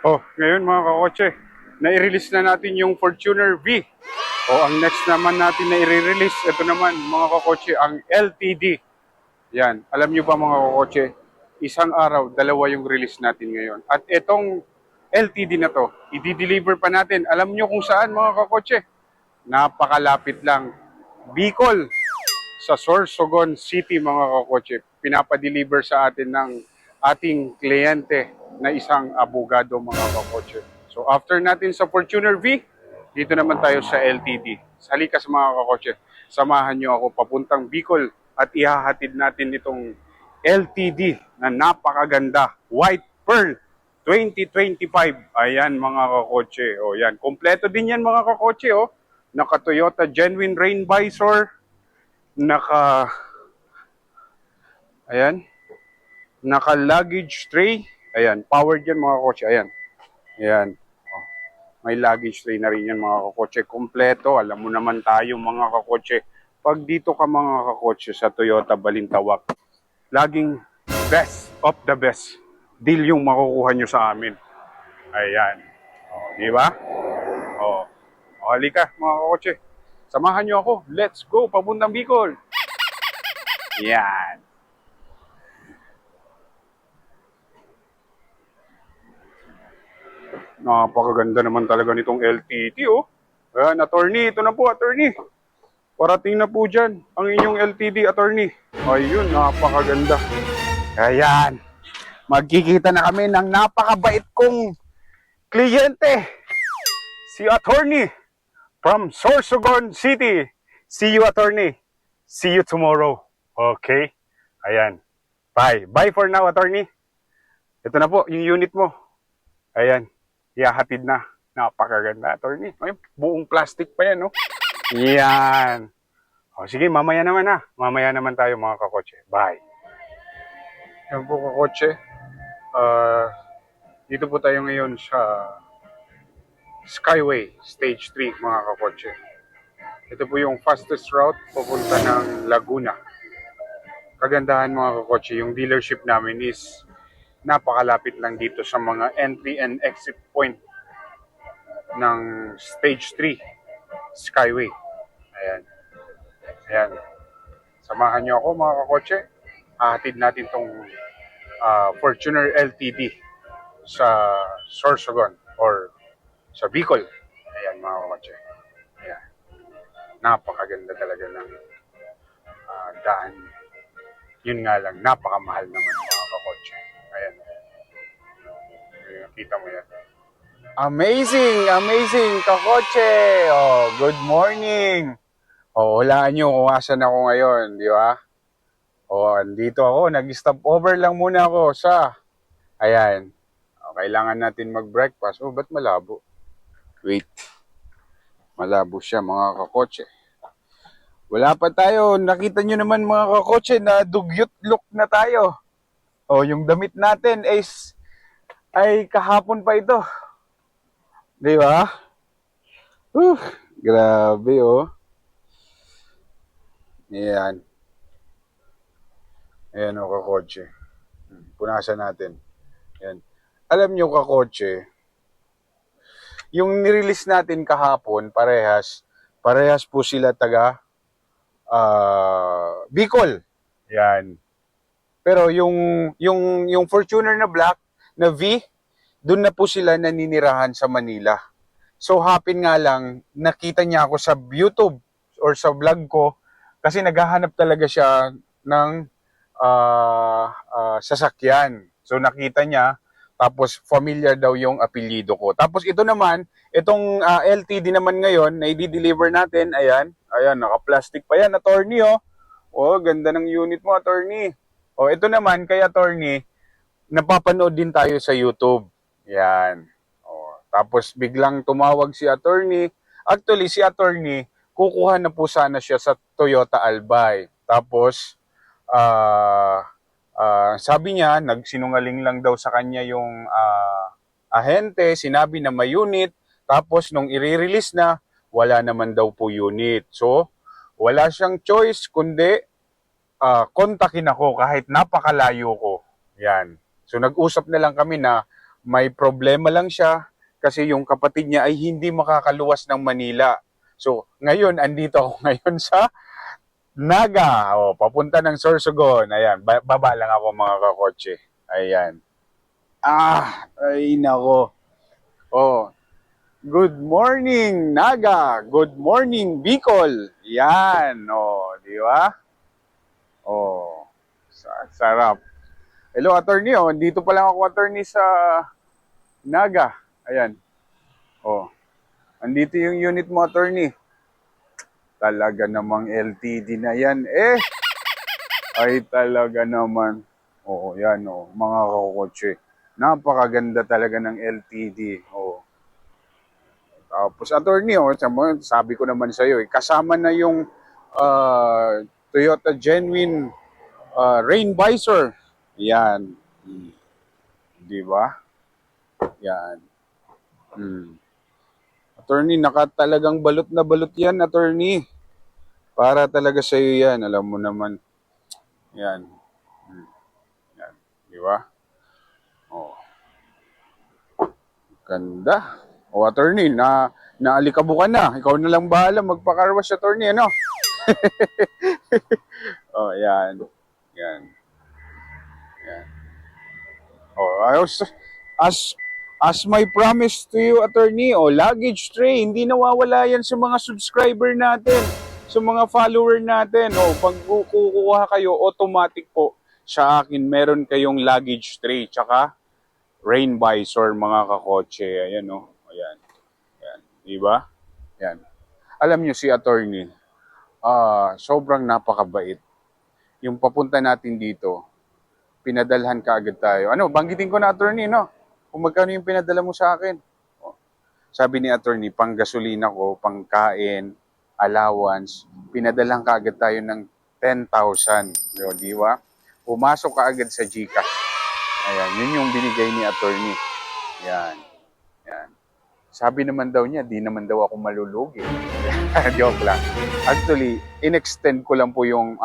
Oh, ngayon mga kakotse, nai-release na natin yung Fortuner V. O ang next naman natin na i-release, ito naman mga kakotse, ang LTD. Yan, alam nyo ba mga kakotse, isang araw, dalawa yung release natin ngayon. At itong LTD na to, i-deliver pa natin. Alam nyo kung saan mga kakotse? Napakalapit lang. Bicol, sa Sorsogon City mga kakotse. Pinapadeliver sa atin ng ating kliyente na isang abogado mga kakotse. So after natin sa Fortuner V, dito naman tayo sa LTD. Halika sa mga kakotse, samahan nyo ako papuntang Bicol at ihahatid natin itong LTD na napakaganda, White Pearl 2025. Ayan mga kakotse. O yan, kompleto din yan mga kakotse. O. Naka Toyota Genuine Rain Visor, naka ayan, naka luggage tray. Ayan, powered yan mga kotse. Ayan. Ayan. Oh, may luggage tray na rin yan mga kakotse. Kompleto. Alam mo naman tayo mga kakotse. Pag dito ka mga kakotse sa Toyota Balintawak, laging best of the best deal yung makukuha nyo sa amin. Ayan. Oh, di ba? Oh. Oh, halika mga kakotse. Samahan nyo ako. Let's go. Papuntang Bicol. Yan. Napakaganda naman talaga nitong LTT, oh. Ayan, attorney, ito na po, attorney. Parating na po dyan ang inyong LTD, attorney. Ayun, napakaganda. Ayan, magkikita na kami ng napakabait kong kliyente. Si attorney from Sorsogon City. See you, attorney. See you tomorrow. Okay? Ayan. Bye. Bye for now, attorney. Ito na po, yung unit mo. Ayan. Ihahatid na. Napakaganda, attorney. Ay, buong plastic pa yan, no? Yan. O, sige, mamaya naman na. Mamaya naman tayo, mga kakotse. Bye. Yan po, kakotse. Dito po tayo ngayon sa Skyway, Stage 3, mga kakotse. Ito po yung fastest route papunta ng Laguna. Kagandahan, mga kakotse, yung dealership namin is napakalapit lang dito sa mga entry and exit point ng Stage 3 Skyway. Ayan. Ayan. Samahan nyo ako mga kakotse. Hahatid natin tong Fortuner LTD sa Sorsogon or sa Bicol. Ayan mga kakotse. Ayan. Napakaganda talaga ng daan. Yun nga lang, napakamahal naman mga kakotse. Ayan. Kita mo yan. Amazing! Amazing! Kakotse! Oh, good morning! Oh, hulaan nyo kung asan ako ngayon, di ba? Oh, andito ako. Nag-stop over lang muna ako sa... Ayan. Oh, kailangan natin mag-breakfast. Oh, ba't malabo? Wait. Malabo siya, mga kakotse. Wala pa tayo. Nakita nyo naman, mga kakotse, na dugyot look na tayo. Oh, yung damit natin ay kahapon pa ito. Di ba? Grabe, oh. Ayan. Ayan, oh, kakotse. Punasan natin. Ayan. Alam nyo, kakotse, yung nirelease natin kahapon, parehas po sila taga Bicol. Yan. Pero yung Fortuner na black, na V, doon na po sila naninirahan sa Manila. So happen nga lang, nakita niya ako sa YouTube or sa vlog ko kasi naghahanap talaga siya ng sasakyan. So nakita niya, tapos familiar daw yung apelyido ko. Tapos ito naman, itong LTD naman ngayon na i-deliver natin, ayan, naka-plastic pa yan, attorney, oh. Oh, ganda ng unit mo, attorney. Oh, ito naman, kay attorney, napapanood din tayo sa YouTube. Yan. Oh, tapos biglang tumawag si attorney. Actually, si attorney, kukuha na po sana siya sa Toyota Albay. Tapos, sabi niya, nagsinungaling lang daw sa kanya yung ahente, sinabi na may unit, tapos nung i-release na, wala naman daw po unit. So, wala siyang choice kundi kontakin ako kahit napakalayo ko. Yan. So, nag-usap na lang kami na May problema lang siya kasi yung kapatid niya ay hindi makakaluwas ng Manila. So, ngayon, andito ako ngayon sa Naga. O, papunta ng Sorsogon. Ayan, baba lang ako mga kakotse. Ayan. Ay nako. Oh, good morning, Naga. Good morning, Bicol. Yan, oh, di ba? Oh, sarap. Hello, attorney. Oh, dito pa lang ako, attorney, sa Naga. Ayan. Oh, andito yung unit mo, attorney. Talaga namang LTD na yan. Ay talaga naman. Oo, yan, oh, mga kakotse. Napakaganda talaga ng LTD. Oh. Tapos, attorney, oh, sabi ko naman sa iyo, kasama na yung Toyota Genuine Rain Visor. Yan. Di ba? Yan. Attorney, talagang balot na balot yan, attorney. Para talaga sa iyo yan, alam mo naman. Yan. Yan. Di ba? Oh. Ganda. O, attorney, naalikabukan na. Ikaw na lang bahala magpa-carwash, attorney, ano? Oh, yan. Yan. Yan. Oh, as my promise to you, attorney, luggage tray, hindi nawawala yan sa mga subscriber natin, sa mga follower natin. Pag kukuha kayo, automatic po sa akin, meron kayong luggage tray, tsaka rain visor, mga kakotse. Ayan, Ayan. Ayan. Diba? Ayan. Alam nyo si attorney, sobrang napakabait. Yung papunta natin dito, pinadalhan ka agad tayo. Banggitin ko na, attorney, no? Kung magkano yung pinadala mo sa akin. Sabi ni attorney, pang gasolina ko, pang kain, allowance, pinadalhan ka agad tayo ng 10,000. Di ba? Pumasok ka agad sa GCash. Ayan, yun yung binigay ni attorney. Yan. Yan. Sabi naman daw niya, di naman daw ako malulugi. Joke lang. Actually, in-extend ko lang po yung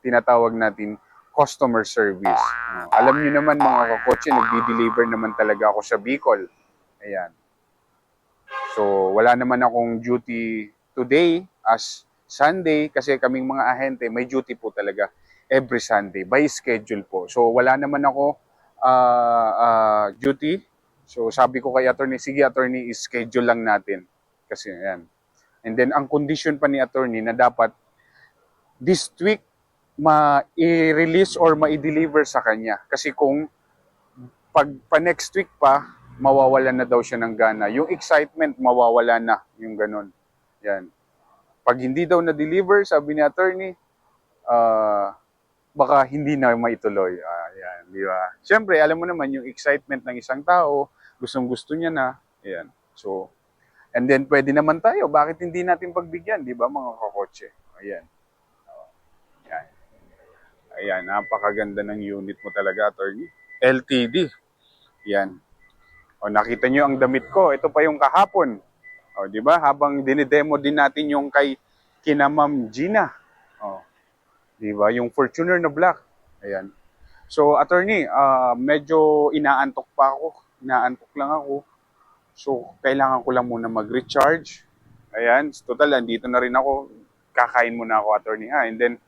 tinatawag natin customer service. Alam niyo naman mga kakotse, nagdi-deliver naman talaga ako sa Bicol. Ayan. So, wala naman akong duty today as Sunday kasi kaming mga ahente, may duty po talaga every Sunday by schedule po. So, wala naman ako duty. So, sabi ko kay attorney, sige attorney, schedule lang natin. Kasi, ayan. And then, ang condition pa ni attorney na dapat this week, ma-i-release or ma-i-deliver sa kanya. Kasi kung pag pa next week pa, mawawalan na daw siya ng gana. Yung excitement, mawawala na. Yung ganun. Yan. Pag hindi daw na-deliver, sabi ni attorney, baka hindi na maituloy. Yan, di ba? Siyempre, alam mo naman, yung excitement ng isang tao, gustong-gusto niya na. Ayan. So, and then pwede naman tayo. Bakit hindi natin pagbigyan, di ba, mga kakotse? Ayan. Ayan. Ayan, napakaganda ng unit mo talaga, attorney. LTD. Yan. Nakita nyo ang damit ko. Ito pa yung kahapon. Di ba? Habang dinidemo din natin yung kina Ma'am Gina. Di ba? Yung Fortuner na black. Ayan. So, attorney, medyo inaantok pa ako. Inaantok lang ako. So, kailangan ko lang muna mag-recharge. Ayan. Total, andito na rin ako. Kakain muna ako, attorney. And then,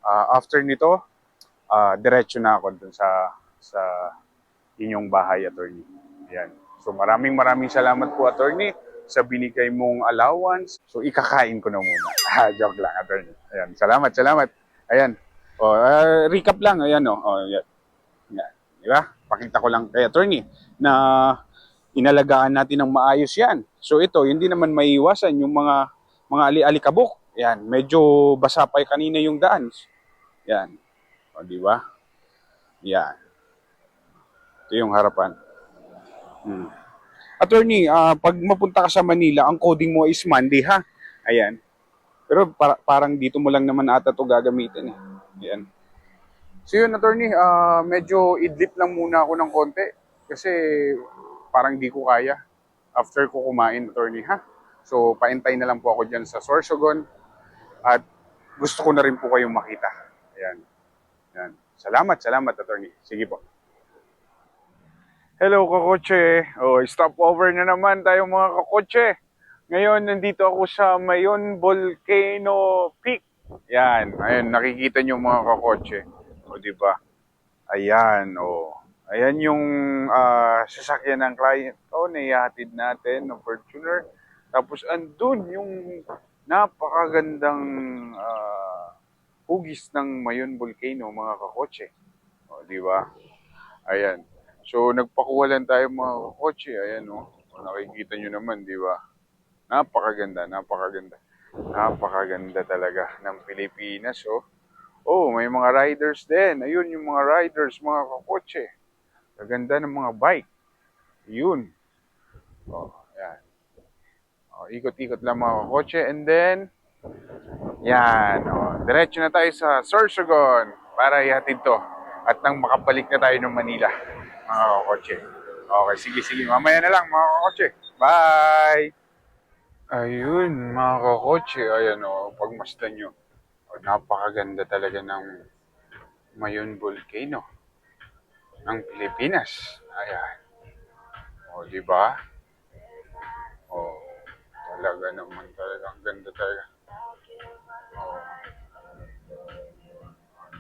after nito, diretso na ako dun sa inyong bahay, attorney. Ayan. So maraming salamat po, attorney, sa binigay mong allowance. So ikakain ko na muna. Joke lang, attorney. Ayan. Salamat. Ayan. Recap lang. Ayan, Ayan. Di ba? Pakita ko lang kay attorney na inalagaan natin ng maayos yan. So ito, hindi naman maiiwasan yung mga ali-alikabok. Yan, medyo basa pa kanina yung daan. Yan. Di ba? Yan. Ito yung harapan. Attorney, pag mapunta ka sa Manila, ang coding mo is Monday, ha? Ayan. Pero parang dito mo lang naman ata ito gagamitin. Ayan. So yun, attorney, medyo idlip lang muna ako ng konti. Kasi parang di ko kaya after ko kumain, attorney, ha? So, paintay na lang po ako dyan sa Sorsogon. At gusto ko na rin po kayong makita. Ayan. Ayan. Salamat, attorney. Sige po. Hello kakotse. Stopover na naman tayo mga kakotse. Ngayon nandito ako sa Mayon Volcano Peak. Yan, ayun nakikita nyo mga kakotse. Di ba? Ayan, Ayan yung sasakyan ng client ko na ihatid natin ng Fortuner. Tapos andun yung napakagandang hugis ng Mayon Volcano mga kakotse. Di ba? Ayan. So, nagpakuha lang tayo mga kotse. Ayan, nakikita nyo naman, di ba? Napakaganda, napakaganda. Napakaganda talaga ng Pilipinas, may mga riders din. Ayun, yung mga riders, mga kakotse. Kaganda ng mga bike. Yun. Ayan. Ikot-ikot lang mga kakotse. And then, yan. Diretso na tayo sa Sorsogon para ihatid to. At nang makabalik na tayo ng Manila. Mga kakotse. Okay, sige. Mamaya na lang mga kakotse. Bye! Ayun, mga kakotse. Ayan pagmasdan nyo. Napakaganda talaga ng Mayon Volcano ng Pilipinas. Ayan. Di ba? Talaga naman talaga. Ang ganda talaga.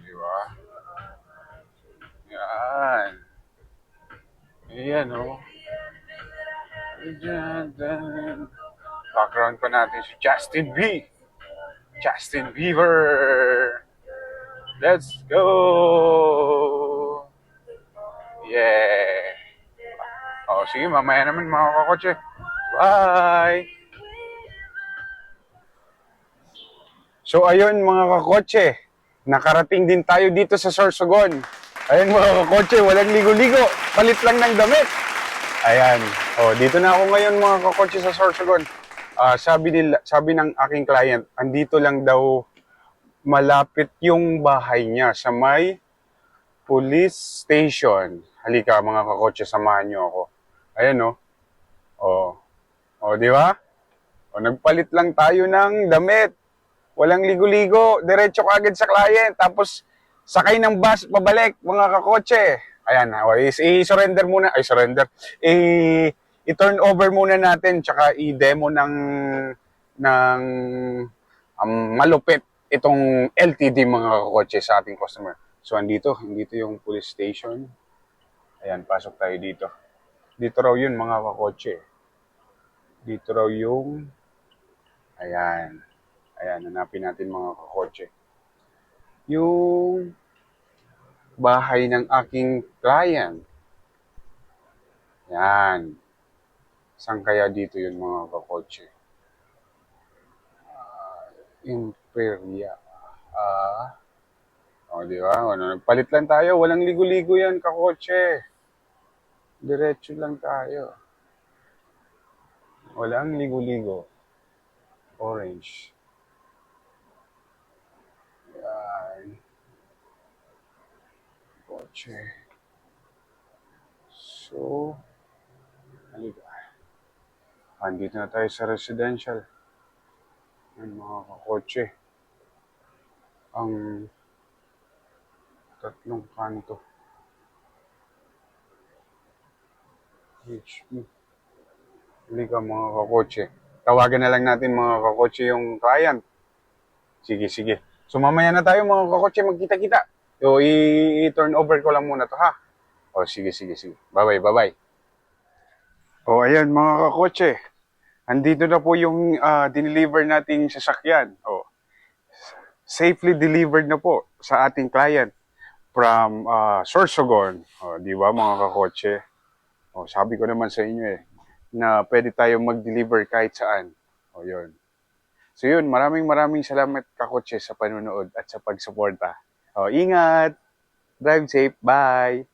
Di ba? Yan. Ayan, Background pa natin si Justin B. Justin Bieber. Let's go! Yeah! Sige, mamaya naman mga kakotse. Bye! So, ayun mga kakotse. Nakarating din tayo dito sa Sorsogon. Ayun mga kakotse, walang ligo-ligo. Palit lang ng damit. Ayan. Dito na ako ngayon mga kakotse sa Sorsogon. Sabi ng aking client, andito lang daw malapit yung bahay niya sa may police station. Halika mga kakotse, samahan niyo ako. Ayan di ba? Nagpalit lang tayo ng damit. Walang ligo-ligo, diretso ka agad sa client. Tapos sakay ng bus pabalik mga kakotse. Ayan, i-surrender muna. I-turn over muna natin tsaka i-demo ng malupit itong LTD mga kakotse sa ating customer. So andito yung police station. Ayan, pasok tayo dito. Dito raw yun mga kakotse. Dito raw yung ayan, hanapin natin mga kakotse. Yung bahay ng aking client. Yan. Saan kaya dito yun mga kakotse? Imperia. Di ba? Nagpalit lang tayo. Walang ligo-ligo yan, kakotse. Diretso lang tayo. Walang ligo-ligo. Orange. Yan. Kotse. So, halika. Andito na tayo sa residential. Yan mga kakotse. Ang tatlong kanto. HP. Halika mga kakotse. Tawagan na lang natin mga kakotse yung client. Sige. So mamaya na tayo mga kakotse, magkita-kita. So i-turn over ko lang muna to ha. Sige. Bye-bye. Ayan mga kakotse. Andito na po yung dineliver nating sasakyan. Safely delivered na po sa ating client from Sorsogon. Di ba mga kakotse? Sabi ko naman sa inyo na pwede tayong mag-deliver kahit saan. Yun. So yun, maraming salamat kakotse sa panonood at sa pagsuporta. Ingat! Drive safe! Bye!